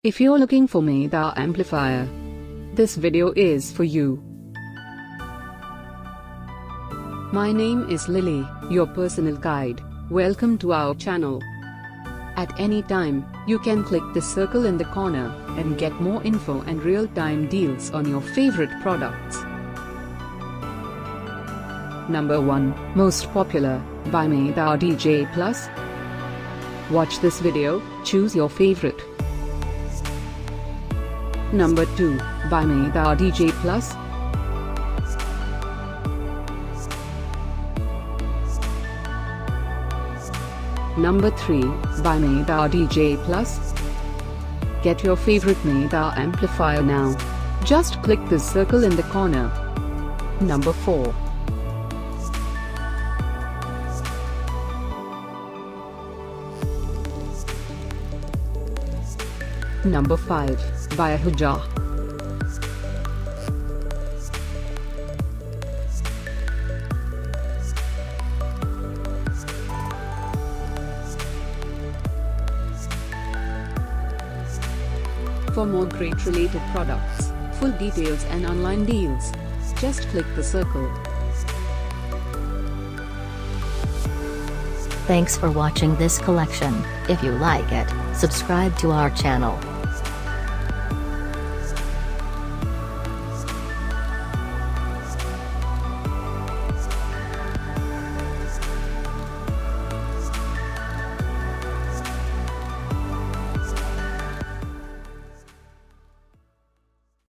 If you're looking for Medha Amplifier, this video is for you. My name is Lily, your personal guide. Welcome to our channel. At any time, you can click the circle in the corner and get more info and real-time deals on your favorite products. Number 1, Most Popular, by Medha D.J+. Watch this video, choose your favorite. Number 2, by Medha D.J+. Number 3, by Medha D.J+. Get your favorite Medha amplifier now. Just click the circle in the corner. Number 4. Number 5, by Ahuja. For more great related products, full details and online deals, just click the circle. Thanks for watching this collection. If you like it, subscribe to our channel.